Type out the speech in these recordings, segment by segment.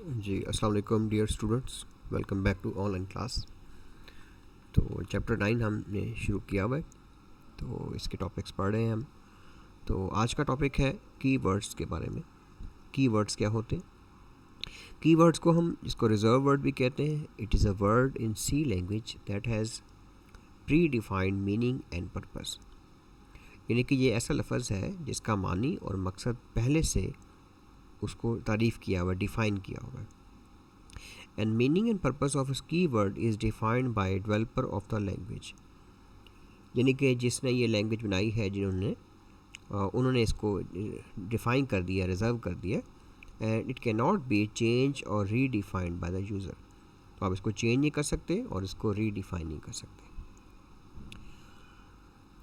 जी अस्सलाम वालेकुम dear students, welcome back to online class. तो चैप्टर 9 हमने शुरू किया हुआ है, तो इसके टॉपिक्स पढ़ रहे हैं हम। तो आज का टॉपिक है कीवर्ड्स के बारे में। कीवर्ड्स क्या होते हैं? कीवर्ड्स को हम इसको रिजर्व वर्ड भी कहते हैं। It is a word in C language that has predefined meaning and purpose. यानी कि ये ऐसा लफ्ज़ है जिसका मानी और मकसद पहले से उसको तारीफ़ किया हुआ, डिफ़ाइन किया हुआ है। And meaning and purpose of a keyword is defined by a developer of the language। यानी कि जिसने ये लैंग्वेज बनाई है, उन्होंने इसको डिफ़ाइन कर दिया, रिजर्व कर दिया। And it can not be change और रीडिफाइंड बाय द यूज़र। तो आप इसको चेंज नहीं कर सकते और इसको रीडिफाइन नहीं कर सकते।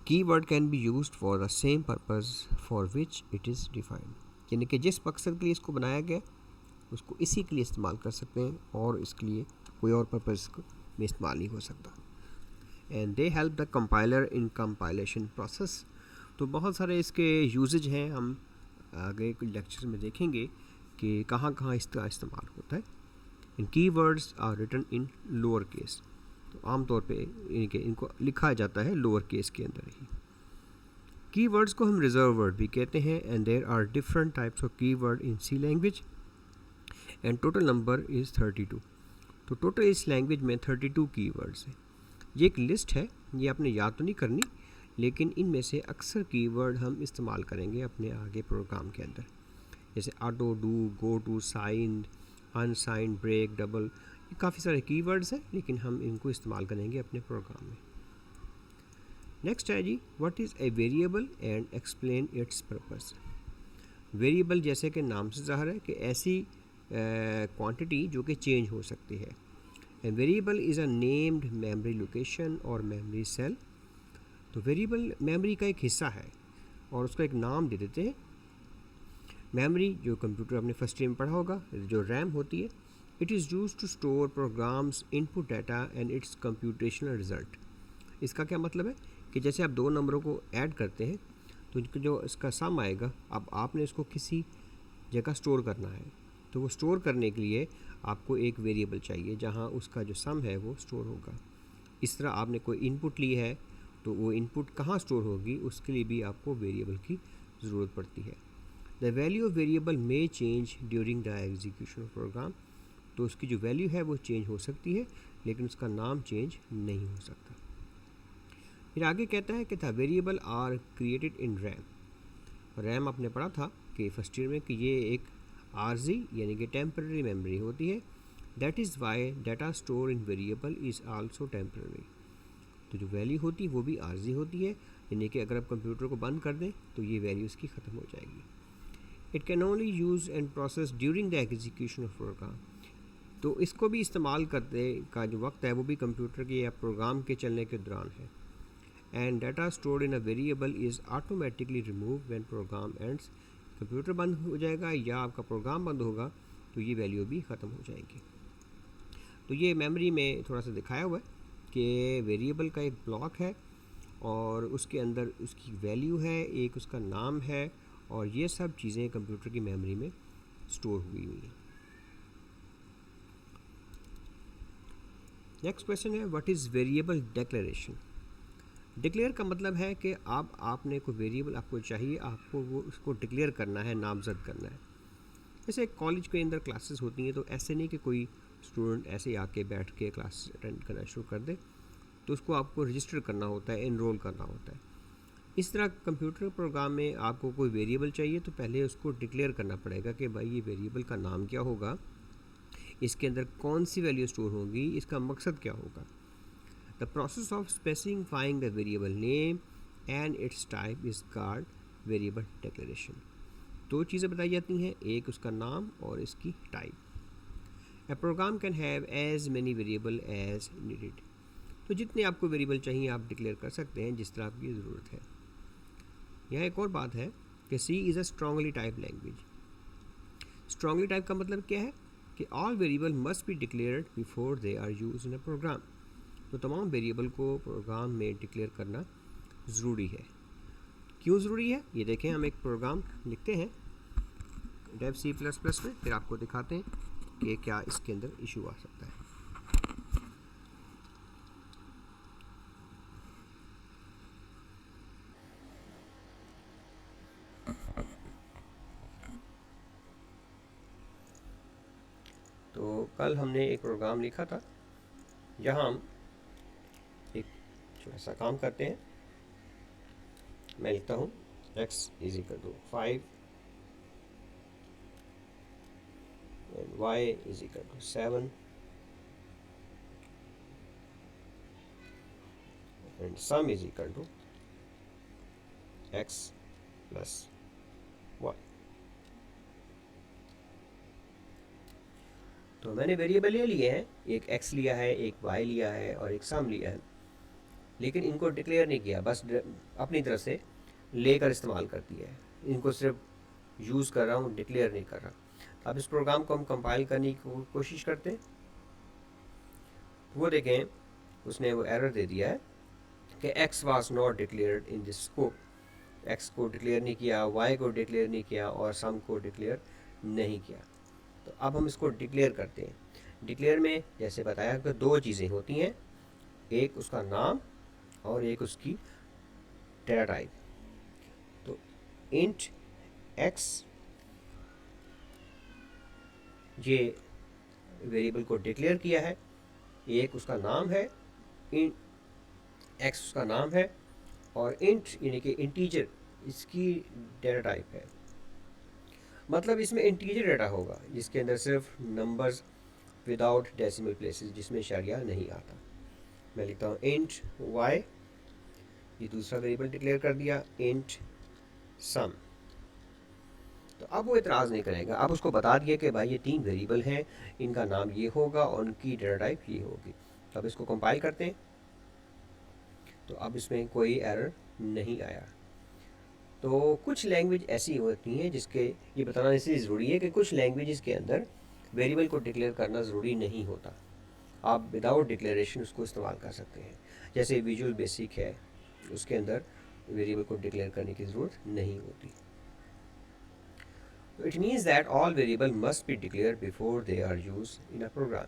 Keyword can be used for the same purpose for which it is defined. यानी कि जिस मकसद के लिए इसको बनाया गया उसको इसी के लिए इस्तेमाल कर सकते हैं और इसके लिए कोई और पर्पज़ में इस्तेमाल नहीं हो सकता। And they help the compiler in compilation process. तो बहुत सारे इसके यूजेज हैं, हम आगे कुछ लेक्चर में देखेंगे कि कहाँ कहाँ इसका इस्तेमाल होता है। इन keywords are written in lower case. तो आमतौर पे इनको लिखा जाता है लोअर केस के अंदर ही। कीवर्ड्स को हम रिजर्व वर्ड भी कहते हैं। And there are different types of keyword in C language and total number is 32। तो टोटल इस लैंग्वेज में 32 कीवर्ड्स हैं। ये एक लिस्ट है, ये आपने याद तो नहीं करनी, लेकिन इनमें से अक्सर कीवर्ड हम इस्तेमाल करेंगे अपने आगे प्रोग्राम के अंदर, जैसे auto, do, goto, sign, unsign, break, double. ये काफ़ी सारे कीवर्ड्स हैं, लेकिन हम इनको इस्तेमाल करेंगे अपने प्रोग्राम में। नेक्स्ट है G, what is a variable and explain its purpose. Variable जैसे कि नाम से ज़ाहिर है कि ऐसी क्वांटिटी जो कि चेंज हो सकती है। And variable is a named memory location और मेमोरी सेल। तो वेरिएबल मेमोरी का एक हिस्सा है और उसको एक नाम दे देते हैं। मेमोरी जो कंप्यूटर आपने फर्स्ट ईयर में पढ़ा होगा, जो रैम होती है, it is use to store programs, input data and its computational result. इसका क्या मतलब है कि जैसे आप दो नंबरों को ऐड करते हैं तो जो इसका सम आएगा, अब आपने इसको किसी जगह स्टोर करना है। तो वो स्टोर करने के लिए आपको एक वेरिएबल चाहिए जहाँ उसका जो सम है वो स्टोर होगा। इस तरह आपने कोई इनपुट ली है तो वो इनपुट कहाँ स्टोर होगी, उसके लिए भी आपको वेरिएबल की ज़रूरत पड़ती है। The value of variable may change during the execution of program. तो उसकी जो वैल्यू है वो चेंज हो सकती है, लेकिन उसका नाम चेंज नहीं हो सकता। फिर आगे कहता है कि the variable are created in RAM. RAM आपने पढ़ा था कि फर्स्ट ईयर में कि ये एक आरजी यानी कि टेम्पररी मेमोरी होती है। That is why data store in variable is also temporary. तो जो वैल्यू होती है वो भी आरजी होती है, यानी कि अगर आप कंप्यूटर को बंद कर दें तो ये वैल्यू इसकी ख़त्म हो जाएगी। It can only use and process during the execution of program. तो इसको भी इस्तेमाल करने का जो वक्त है वो भी कंप्यूटर के या प्रोग्राम के चलने के दौरान है। And data stored in a variable is automatically remove when program ends. Computer बंद हो जाएगा या आपका प्रोग्राम बंद होगा तो ये वैल्यू भी ख़त्म हो जाएगी। तो ये मेमोरी में थोड़ा सा दिखाया हुआ है कि वेरिएबल का एक ब्लॉक है और उसके अंदर उसकी वैल्यू है, एक उसका नाम है, और ये सब चीज़ें कंप्यूटर की मेमोरी में स्टोर हुई हुई हैं। नेक्स्ट क्वेश्चन है, what is variable declaration. Declare का मतलब है कि आपने कोई वेरिएबल आपको चाहिए, आपको वो उसको डिक्लेयर करना है, नामजद करना है। जैसे कॉलेज के अंदर क्लासेस होती हैं, तो ऐसे नहीं कि कोई स्टूडेंट ऐसे ही आके बैठ के क्लास अटेंड करना शुरू कर दे, तो उसको आपको रजिस्टर करना होता है, इनरोल करना होता है। इस तरह कंप्यूटर प्रोग्राम में आपको कोई वेरिएबल चाहिए तो पहले उसको डिक्लेयर करना पड़ेगा कि भाई ये वेरिएबल का नाम क्या होगा, इसके अंदर कौन सी वैल्यू स्टोर होगी, इसका मकसद क्या होगा। The process of specifying the variable name and it's type is called variable declaration. दो चीज़ें बताई जाती हैं, एक उसका नाम और इसकी type. A program can have as many variable as needed. तो जितने आपको वेरिएबल चाहिए आप डिक्लेयर कर सकते हैं जिस तरह आपकी ज़रूरत है। यहाँ एक और बात है कि C is a strongly type language. Strongly type का मतलब क्या है कि all variable must be declared before they are use in a program. तो तमाम वेरिएबल को प्रोग्राम में डिक्लेयर करना ज़रूरी है। क्यों ज़रूरी है ये देखें, हम एक प्रोग्राम लिखते हैं डेव C++ में, फिर आपको दिखाते हैं कि क्या इसके अंदर इशू आ सकता है। तो कल हमने एक प्रोग्राम लिखा था जहां हम एक छोटा सा काम करते हैं। मैं लिखता हूँ x is equal to 5 and y is equal to 7 and sum is equal to x plus y। तो मैंने वेरिएबल ले लिए हैं, एक x लिया है, एक y लिया है और एक सम लिया है, लेकिन इनको डिक्लेयर नहीं किया, बस अपनी तरफ से लेकर इस्तेमाल कर दिया है। इनको सिर्फ यूज़ कर रहा हूँ, डिक्लेयर नहीं कर रहा। अब इस प्रोग्राम को हम कंपाइल करने की कोशिश करते हैं। वो देखें, उसने वो एरर दे दिया है कि x was not declared in this scope. x को डिक्लेयर नहीं किया, y को डिक्लेयर नहीं किया और सम को डिक्लेयर नहीं किया। तो अब हम इसको डिक्लेयर करते हैं। डिक्लेयर में जैसे बताया कि दो चीज़ें होती हैं, एक उसका नाम और एक उसकी डेटा टाइप। तो इंट x ये वेरिएबल को डिक्लेयर किया है, एक उसका नाम है, इंट x उसका नाम है और इंट यानी कि इंटीजर इसकी डेटा टाइप है। मतलब इसमें इंटीजर डेटा होगा जिसके अंदर सिर्फ नंबर्स विदाउट डेसिमल प्लेसेस, जिसमें इशारिया नहीं आता। मैं लिखता हूँ इंट y, ये दूसरा वेरिएबल डिक्लेयर कर दिया, इंट सम। तो अब वो इतराज़ नहीं करेगा। अब उसको बता दिया कि भाई ये तीन वेरिएबल हैं, इनका नाम ये होगा और उनकी डेटा टाइप ये होगी। तो अब इसको कंपाइल करते हैं, तो अब इसमें कोई एरर नहीं आया। तो कुछ लैंग्वेज ऐसी होती हैं जिसके ये बताना इसलिए ज़रूरी है कि कुछ लैंग्वेजेस के अंदर वेरिएबल को डिक्लेयर करना ज़रूरी नहीं होता, आप विदाउट डिक्लेरेशन उसको इस्तेमाल कर सकते हैं। जैसे विजुअल बेसिक है, उसके अंदर वेरिएबल को डिक्लेयर करने की ज़रूरत नहीं होती। It means that all variable must be declared before they are used in a program,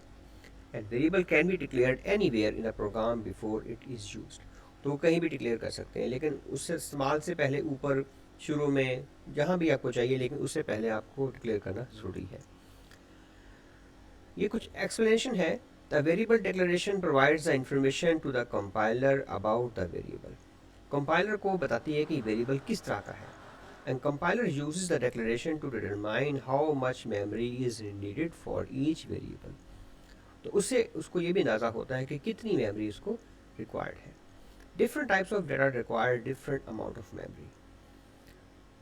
and variable can be declared anywhere in a program before it is used। तो कहीं भी डिक्लेयर कर सकते हैं, लेकिन उससे इस्तेमाल से पहले ऊपर शुरू में जहाँ भी आपको चाहिए, लेकिन उससे पहले आपको डिक्लेयर करना ज़रूरी है। ये कुछ एक्सप्लेनेशन है। The variable declaration provides the information to the compiler about the variable. Compiler को बताती है कि वेरिएबल किस तरह का है, and compiler uses the declaration to determine how much memory is needed for each variable। तो उससे उसको ये भी अंदाज़ा होता है कि कितनी मेमोरी उसको रिक्वायर्ड है। Different types of data require different amount of memory.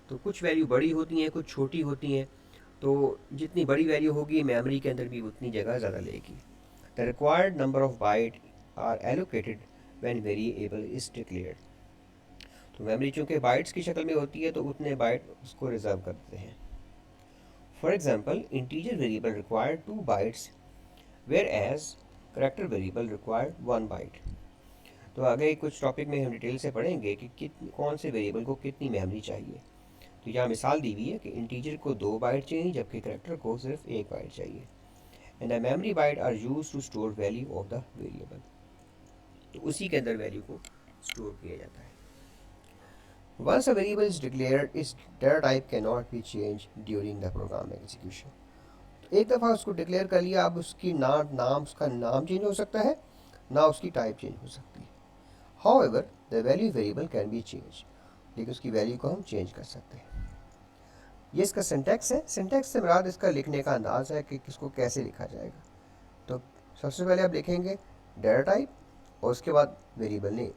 तो कुछ वैल्यू बड़ी होती हैं, कुछ छोटी होती हैं। तो जितनी बड़ी वैल्यू होगी मेमोरी के अंदर भी उतनी जगह ज़्यादा लेगी। The required number of byte are allocated when variable is declared. तो मेमोरी चूँकि बाइट्स की शक्ल में होती है तो उतने बाइट उसको रिजर्व करते हैं। For example, integer variable required 2 bytes whereas character variable required 1 byte. तो आगे कुछ टॉपिक में हम डिटेल से पढ़ेंगे कि कौन से वेरिएबल को कितनी मेमोरी चाहिए। तो यहाँ मिसाल दी हुई है कि इंटीजर को 2 बाइट चाहिए जबकि करैक्टर को सिर्फ 1 बाइट चाहिए। And the memory byte are use to store value of the variable. तो उसी के अंदर वैल्यू को स्टोर किया जाता है। Once a variable is declared, its data type cannot be changed during the program execution। तो एक दफ़ा उसको डिक्लेयर कर लिया, अब उसकी उसका नाम चेंज हो सकता है, ना उसकी टाइप चेंज हो सकती है। However, the value variable can be changed। लेकिन उसकी वैल्यू को हम चेंज कर सकते हैं। ये इसका सिंटैक्स है। सिंटैक्स से मुराद इसका लिखने का अंदाज है कि किसको कैसे लिखा जाएगा। तो सबसे पहले आप लिखेंगे डेटा टाइप और उसके बाद वेरिएबल नेम।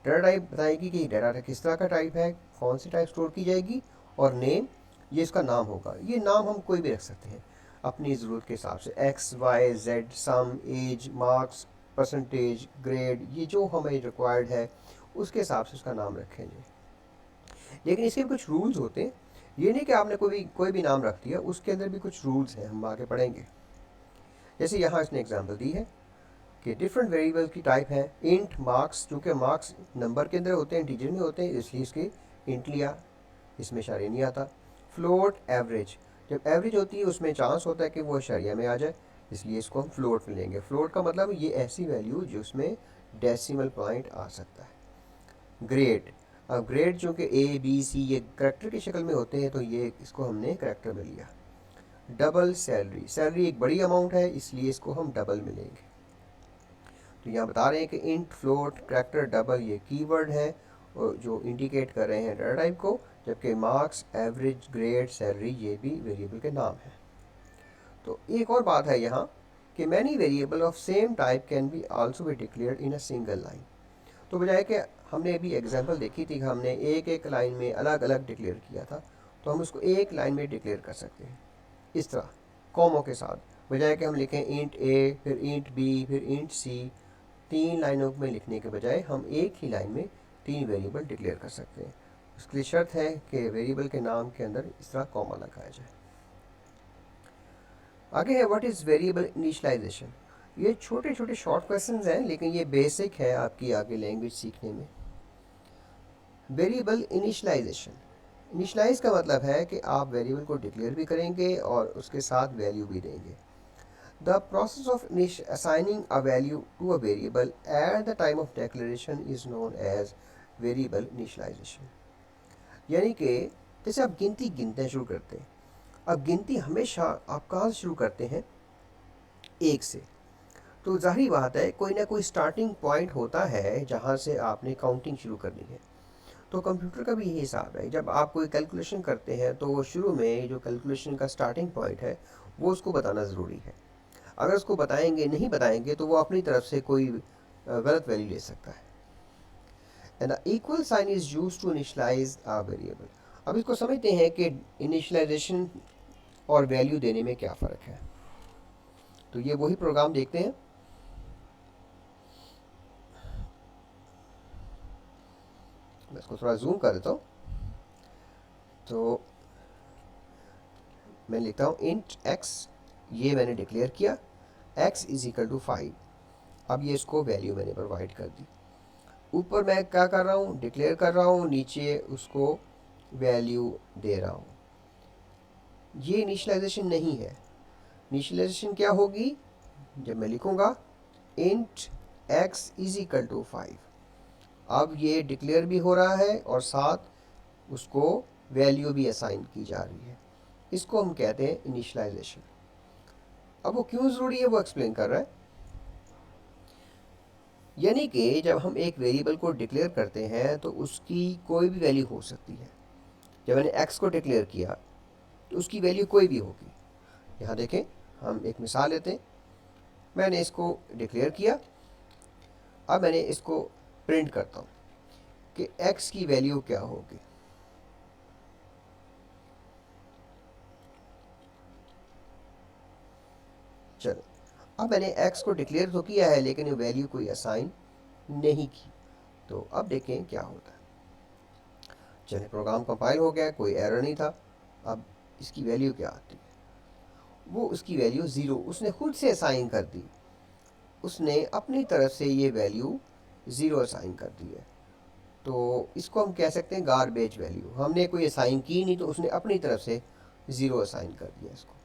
डेटा टाइप बताएगी कि डेटा किस तरह का टाइप है, कौन सी टाइप स्टोर की जाएगी, और नेम ये इसका नाम होगा। ये नाम हम कोई भी रख सकते हैं अपनी ज़रूरत के हिसाब से, एक्स वाई जेड, सम, एज, मार्क्स, परसेंटेज, ग्रेड, ये जो हमें रिक्वायर्ड है उसके हिसाब से उसका नाम रखेंगे। लेकिन इसके कुछ रूल्स होते हैं। ये नहीं कि आपने कोई भी नाम रख दिया, उसके अंदर भी कुछ रूल्स हैं, हम आगे पढ़ेंगे। जैसे यहाँ इसने एग्जाम्पल दी है कि डिफरेंट वेरिएबल की टाइप है। इंट मार्क्स, चूँकि मार्क्स नंबर के अंदर होते हैं, इंटीजर में होते हैं, इसलिए इसके इंट लिया, इसमें इशारे नहीं आता। फ्लोट एवरेज, जब एवरेज होती है उसमें चांस होता है कि वो अशरिया में आ जाए, इसलिए इसको हम फ्लोट में लेंगे। फ्लोट का मतलब ये ऐसी वैल्यू जिसमें डेसिमल पॉइंट आ सकता है। ग्रेड, अब ग्रेड जो कि ए बी सी ये करैक्टर की शक्ल में होते हैं, तो ये इसको हमने करैक्टर में लिया। डबल सैलरी, सैलरी एक बड़ी अमाउंट है इसलिए इसको हम डबल में लेंगे। तो यहाँ बता रहे हैं कि इंट, फ्लोट, करैक्टर, डबल ये कीवर्ड है जो इंडिकेट कर रहे हैं डाटा टाइप को, जबकि मार्क्स, एवरेज, ग्रेड, सैलरी ये भी वेरिएबल के नाम हैं। तो एक और बात है यहाँ कि many variable of same type can be also be declared in a single line. तो बजाय कि हमने अभी एग्जांपल देखी थी, हमने एक एक लाइन में अलग अलग डिक्लेयर किया था, तो हम उसको एक लाइन में डिक्लेयर कर सकते हैं इस तरह कॉमों के साथ। बजाय कि हम लिखें इंट ए फिर इंट बी फिर इंट सी, 3 लाइनों में लिखने के बजाय हम एक ही लाइन में 3 वेरिएबल डिक्लेयर कर सकते हैं। उसके लिए शर्त है कि वेरिएबल के नाम के अंदर इस तरह कॉमा लगाया जाए। आगे है व्हाट इज़ वेरिएबल इनिशियलाइजेशन। ये छोटे छोटे शॉर्ट क्वेश्चंस हैं लेकिन ये बेसिक है आपकी आगे लैंग्वेज सीखने में। वेरिएबल इनिशियलाइजेशन, इनिशियलाइज का मतलब है कि आप वेरिएबल को डिक्लेयर भी करेंगे और उसके साथ वैल्यू भी देंगे। The process of assigning a value to a variable at the time of declaration is known as variable initialization। यानी कि जैसे आप गिनती गिनते शुरू करते हैं, अब गिनती हमेशा आप कहाँ से शुरू करते हैं, 1 से। तो जाहिर बात है कोई ना कोई स्टार्टिंग पॉइंट होता है जहाँ से आपने काउंटिंग शुरू करनी है। तो कंप्यूटर का भी यही हिसाब है, जब आप कोई कैलकुलेशन करते हैं तो वो शुरू में जो कैलकुलेशन का स्टार्टिंग पॉइंट है वो उसको बताना ज़रूरी है। अगर उसको बताएंगे नहीं बताएंगे तो वो अपनी तरफ से कोई गलत वैल्यू ले सकता है। And equal sign is used to initialise a variable. अब इसको समझते हैं कि इनिशियलाइजेशन और वैल्यू देने में क्या फ़र्क है। तो ये वही प्रोग्राम देखते हैं। मैं इसको थोड़ा जूम कर देता हूँ। तो मैं लिखता हूँ इंट एक्स, ये मैंने डिक्लेयर किया, x इज इक्वल टू 5। अब ये इसको वैल्यू मैंने प्रोवाइड कर दी। ऊपर मैं क्या कर रहा हूँ, डिक्लेयर कर रहा हूँ, नीचे उसको वैल्यू दे रहा हूँ। ये इनिशियलाइजेशन नहीं है। इनिशियलाइजेशन क्या होगी, जब मैं लिखूँगा int x is equal to 5। अब ये डिक्लेयर भी हो रहा है और साथ उसको वैल्यू भी असाइन की जा रही है। इसको हम कहते हैं इनिशियलाइजेशन। अब वो क्यों ज़रूरी है वो एक्सप्लेन कर रहा है। यानी कि जब हम एक वेरिएबल को डिक्लेयर करते हैं तो उसकी कोई भी वैल्यू हो सकती है। जब मैंने x को डिक्लेयर किया तो उसकी वैल्यू कोई भी होगी। यहाँ देखें, हम एक मिसाल लेते हैं। मैंने इसको डिक्लेयर किया, अब मैंने इसको प्रिंट करता हूँ कि x की वैल्यू क्या होगी। चलो, अब मैंने x को डिक्लेयर तो किया है लेकिन वैल्यू कोई असाइन नहीं की। तो अब देखें क्या होता है। चलिए, प्रोग्राम कंपाइल हो गया, कोई एरर नहीं था। अब इसकी वैल्यू क्या आती है, वो उसकी वैल्यू 0 उसने खुद से असाइन कर दी। उसने अपनी तरफ से ये वैल्यू 0 असाइन कर दी है। तो इसको हम कह सकते हैं गारबेज वैल्यू। हमने कोई असाइन की नहीं, तो उसने अपनी तरफ से 0 असाइन कर दिया इसको।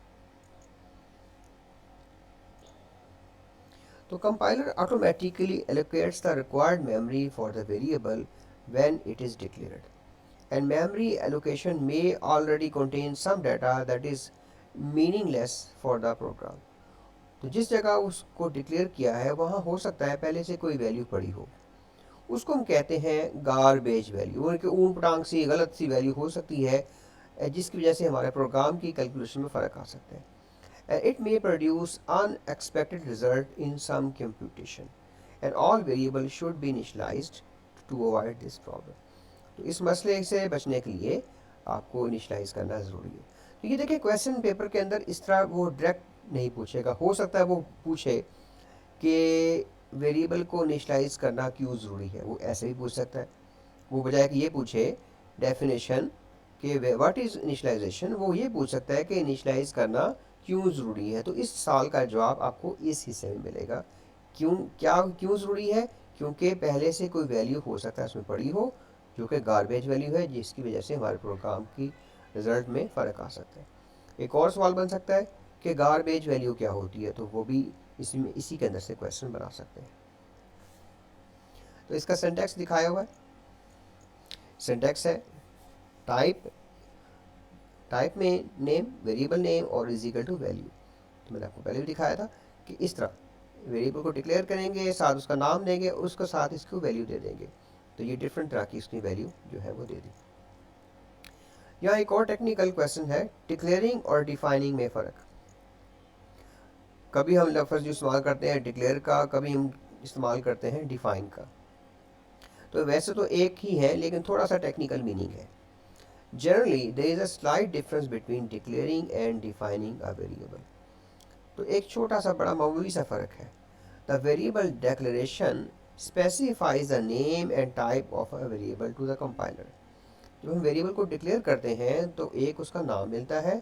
तो compiler automatically allocates the required memory for the variable when it is declared, and memory allocation may already contain some data that is meaningless for the program। तो जिस जगह उसको डिक्लेयर किया है वहाँ हो सकता है पहले से कोई वैल्यू पड़ी हो, उसको हम कहते हैं गारबेज वैल्यू। उनके ऊन पटांग सी गलत सी वैल्यू हो सकती है जिसकी वजह से हमारे प्रोग्राम की कैलकुलेशन में फ़र्क आ सकता है। It may produce unexpected result in some computation, and all variables should be initialized to avoid this problem। तो इस मसले से बचने के लिए आपको इनिशलाइज करना ज़रूरी है। तो ये देखिए, क्वेश्चन पेपर के अंदर इस तरह वो डायरेक्ट नहीं पूछेगा। हो सकता है वो पूछे कि वेरिएबल को इनिशलाइज करना क्यों ज़रूरी है, वो ऐसे भी पूछ सकता है। वो बजाय कि ये पूछे डेफिनेशन कि व्हाट इज़ इनिशलाइजेशन, वो ये पूछ सकता है कि इनिशलाइज करना क्यों ज़रूरी है। तो इस सवाल का जवाब आपको इस हिस्से में मिलेगा। क्यों ज़रूरी है, क्योंकि पहले से कोई वैल्यू हो सकता है उसमें पड़ी हो जो कि गारबेज वैल्यू है, जिसकी वजह से हमारे प्रोग्राम की रिज़ल्ट में फ़र्क आ सकता है। एक और सवाल बन सकता है कि गारबेज वैल्यू क्या होती है, तो वो भी इसमें इसी के अंदर से क्वेश्चन बना सकते हैं। तो इसका सिंटैक्स दिखाया हुआ है। सिंटैक्स है टाइप, टाइप में नेम, वेरिएबल नेम और इज इक्वल टू वैल्यू। तो मैंने आपको पहले भी दिखाया था कि इस तरह वेरिएबल को डिक्लेयर करेंगे, साथ उसका नाम देंगे, उसके साथ इसको वैल्यू दे देंगे। तो ये डिफरेंट तरह की इसकी वैल्यू जो है वो दे दी। यहाँ एक और टेक्निकल क्वेश्चन है, डिक्लेयरिंग और डिफाइनिंग में फ़र्क। कभी हम लफ्ज़ जो इस्तेमाल करते हैं डिक्लेयर का, कभी हम इस्तेमाल करते हैं डिफाइन का। तो वैसे तो एक ही है लेकिन थोड़ा सा टेक्निकल मीनिंग है। Generally there is a slight difference between declaring and defining a variable. तो एक छोटा सा बड़ा मामूली सा फ़र्क है। The variable declaration specifies the name and type of a variable to the compiler. जब हम वेरिएबल को डिक्लेयर करते हैं तो एक उसका नाम मिलता है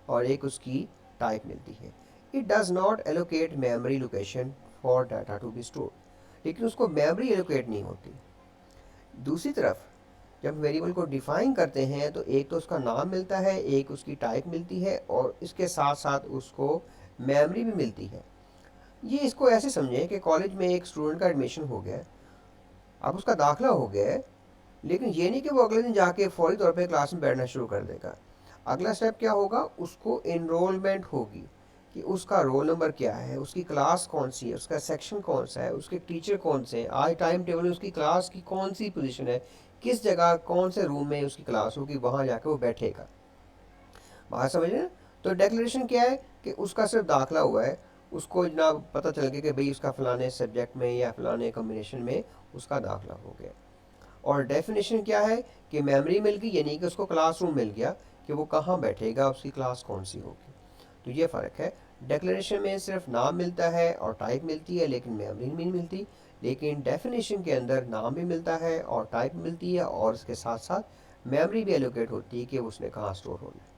और एक उसकी टाइप मिलती है। It does not allocate memory location for data to be store, लेकिन उसको मेमोरी एलोकेट नहीं होती। दूसरी तरफ जब वेरिएबल को डिफाइन करते हैं तो एक तो उसका नाम मिलता है, एक उसकी टाइप मिलती है और इसके साथ साथ उसको मेमोरी भी मिलती है। ये इसको ऐसे समझें कि कॉलेज में एक स्टूडेंट का एडमिशन हो गया, अब उसका दाखिला हो गया है, लेकिन ये नहीं कि वो अगले दिन जाके फौरी तौर पे क्लास में बैठना शुरू कर देगा। अगला स्टेप क्या होगा, उसको इनरोलमेंट होगी कि उसका रोल नंबर क्या है, उसकी क्लास कौन सी है, उसका सेक्शन कौन सा है, उसके टीचर कौन से हैं, आज टाइम टेबल में उसकी क्लास की कौन सी पोजीशन है, किस जगह कौन से रूम में उसकी क्लास होगी, वहाँ जाकर वो बैठेगा। बात समझ रहे हैं? तो डेक्लेरेशन क्या है कि उसका सिर्फ दाखिला हुआ है, उसको जनाब पता चल गया कि भाई उसका फलाने सब्जेक्ट में या फलाने कम्बिनेशन में उसका दाखिला हो गया। और डेफिनेशन क्या है कि मेमोरी मिल गई, यानी कि उसको क्लासरूम मिल गया कि वो कहाँ बैठेगा, उसकी क्लास कौन सी होगी। तो ये फ़र्क है। डेक्लेरेशन में सिर्फ नाम मिलता है और टाइप मिलती है, लेकिन मेमोरी नहीं मिलती। लेकिन डेफिनेशन के अंदर नाम भी मिलता है और टाइप मिलती है और इसके साथ साथ मेमोरी भी एलोकेट होती है कि उसने कहाँ स्टोर होना है।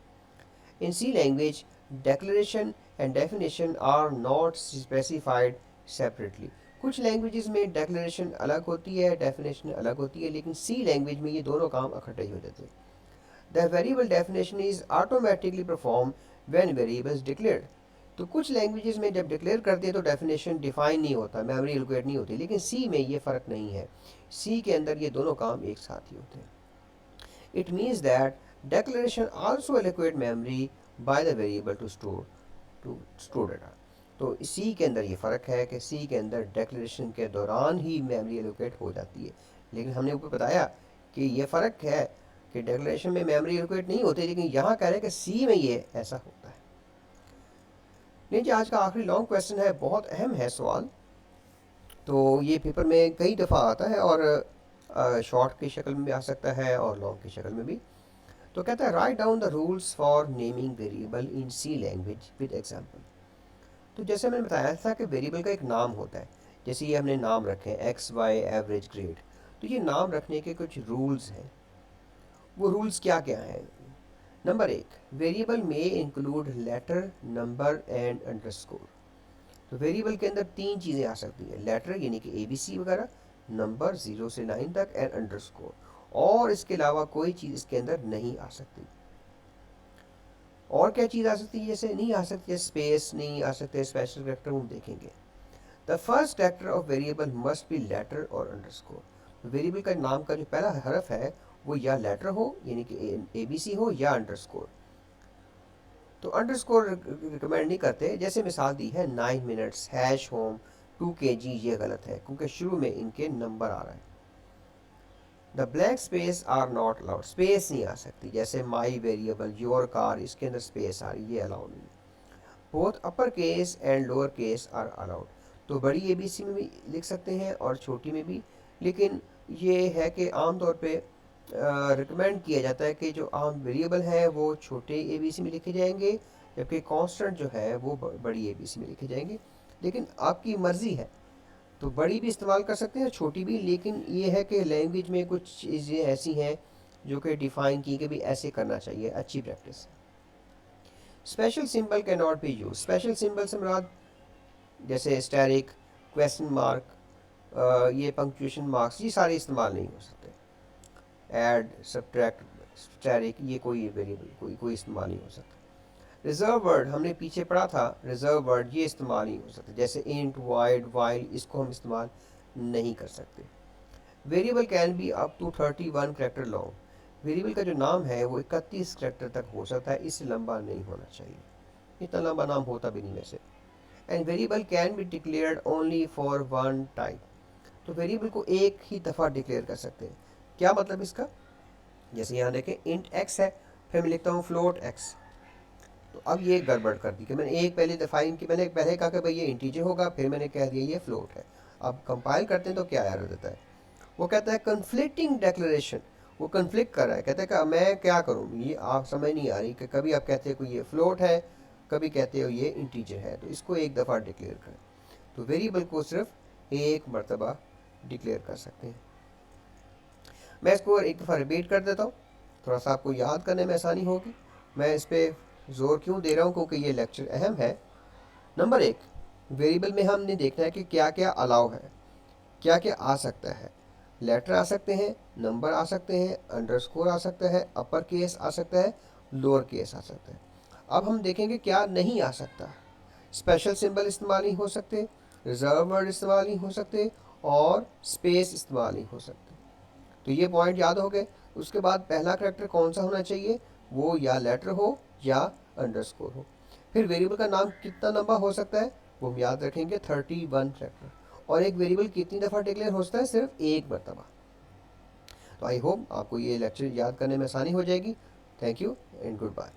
In C language, declaration and definition are not specified separately. कुछ लैंग्वेजेस में डेक्लेरेशन अलग होती है, डेफिनेशन अलग होती है, लेकिन सी लैंग्वेज में ये दोनों काम इकट्ठे ही हो जाते हैं। The variable definition is automatically perform when variable is declared. तो कुछ लैंग्वेजेस में जब डिक्लेयर करते हैं तो डेफिनेशन डिफाइन नहीं होता, मेमोरी एलोकेट नहीं होती, लेकिन सी में ये फ़र्क नहीं है। सी के अंदर ये दोनों काम एक साथ ही होते हैं। It means that declaration also allocate memory by the variable to store data. तो सी के अंदर ये फ़र्क है कि सी के अंदर डेक्लेरेशन के दौरान ही मेमोरी एलोकेट हो जाती है, लेकिन हमने ऊपर बताया कि ये फ़र्क है कि डेक्लेरेशन में मेमोरी एलोकेट नहीं होती, लेकिन यहाँ कह रहे हैं कि सी में ये ऐसा होता है। नहीं जी, आज का आखिरी लॉन्ग क्वेश्चन है, बहुत अहम है सवाल। तो ये पेपर में कई दफ़ा आता है और शॉर्ट की शक्ल में भी आ सकता है और लॉन्ग की शक्ल में भी। तो कहता है write down the rules for naming variable in C language with example. तो जैसे मैंने बताया था कि वेरिएबल का एक नाम होता है, जैसे ये हमने नाम रखे हैं एक्स वाई एवरेज ग्रेड। तो ये नाम रखने के कुछ रूल्स हैं। वो रूल्स क्या क्या हैं? नंबर 1, वेरिएबल में include letter, number and underscore. तो वेरिएबल के अंदर 3 चीज़ें आ सकती हैं, लेटर यानी कि ABC वगैरह, नंबर 0 से 9 तक एंड अंडरस्कोर, और इसके अलावा कोई चीज़ इसके अंदर नहीं आ सकती। और क्या चीज़ आ सकती है जैसे नहीं आ सकती है, स्पेस नहीं आ सकते, स्पेशल कैरेक्टर हम देखेंगे। The first character of variable must be letter और अंडरस्कोर। वेरिएबल का नाम का जो पहला हरफ है वो या लेटर हो यानी कि ABC हो या अंडरस्कोर। तो अंडरस्कोर रिकमेंड नहीं करते, जैसे मिसाल दी है 9 मिनट्स, हैश होम, 2 kg, ये गलत है क्योंकि शुरू में इनके नंबर आ रहा है। The blank space are not allowed, space नहीं आ सकती, जैसे माई वेरिएबल, योर कार, इसके अंदर स्पेस आ रही है, ये अलाउड नहीं। Both upper case and lower case are allowed. तो बड़ी ABC में भी लिख सकते हैं और छोटी में भी, लेकिन ये है कि आमतौर पे रिकमेंड किया जाता है कि जो आम वेरिएबल है वो छोटे ABC में लिखे जाएंगे, जबकि कांस्टेंट जो है वो बड़ी ABC में लिखे जाएंगे। लेकिन आपकी मर्ज़ी है, तो बड़ी भी इस्तेमाल कर सकते हैं, छोटी भी, लेकिन ये है कि लैंग्वेज में कुछ चीज़ें ऐसी हैं जो कि डिफ़ाइन की कि भी ऐसे करना चाहिए, अच्छी practice. Special symbol can not be use. Special symbol से मुराद जैसे स्टैरिक, क्वेश्चन मार्क, ये पंक्चुएशन मार्क्स, ये सारे इस्तेमाल नहीं हो सकते। ऐड, सब्ट्रैक्ट, स्टैरिक, ये कोई वेरिएबल कोई इस्तेमाल नहीं हो सकता। रिजर्व वर्ड हमने पीछे पढ़ा था, रिजर्व वर्ड ये इस्तेमाल नहीं हो सकते, जैसे इंट, वाइड, वाइल, इसको हम इस्तेमाल नहीं कर सकते। Variable can be up to 31 character long. Variable का जो नाम है वो 31 कैरेक्टर तक हो सकता है, इससे लंबा नहीं होना चाहिए, इतना लंबा नाम होता भी नहीं वैसे। And variable can be declared only for one time. तो वेरिएबल को एक ही दफ़ा डिक्लेयर कर सकते हैं। क्या मतलब इसका? जैसे यहाँ देखें इंट एक्स है, फिर मैं लिखता हूँ फ्लोट एक्स। तो अब ये गड़बड़ कर दी कि मैंने एक पहले डिफाइन की, मैंने पहले कहा कि भाई ये इंटीजर होगा, फिर मैंने कह दिया ये फ्लोट है। अब कंपाइल करते हैं तो क्या एरर देता है, वो कहता है कन्फ्लिक्टिंग डिक्लेरेशन। वो कन्फ्लिक्ट कर रहा है, कहता है कि मैं क्या करूँ, ये आप समझ नहीं आ रही कि कभी आप कहते हो कि ये फ्लोट है, कभी कहते हो ये इंटीजर है, तो इसको एक दफ़ा डिक्लेयर करें। तो वेरिएबल को सिर्फ एक मरतबा डिक्लेयर कर सकते हैं। मैं इसको एक दफ़ा रिपीट कर देता हूँ, थोड़ा सा आपको याद करने में आसानी होगी। मैं इस पर ज़ोर क्यों दे रहा हूँ, क्योंकि ये लेक्चर अहम है। नंबर 1, वेरिएबल में हमने देखना है कि क्या क्या अलाउ है, क्या क्या आ सकता है। लेटर आ सकते हैं, नंबर आ सकते हैं, अंडरस्कोर आ सकता है, अपर केस आ सकता है, लोअर केस आ सकता है। अब हम देखेंगे क्या नहीं आ सकता। स्पेशल सिंबल इस्तेमाल नहीं हो सकते, रिजर्व वर्ड इस्तेमाल नहीं हो सकते, और स्पेस इस्तेमाल नहीं हो सकते। तो ये पॉइंट याद हो गए। उसके बाद पहला करैक्टर कौन सा होना चाहिए, वो या लेटर हो या अंडरस्कोर हो। फिर वेरिएबल का नाम कितना लंबा हो सकता है, वो हम याद रखेंगे 31 करैक्टर। और एक वेरिएबल कितनी दफ़ा डिक्लेयर होता है, सिर्फ एक मरतबा। तो आई होप आपको ये लेक्चर याद करने में आसानी हो जाएगी। Thank you and good bye.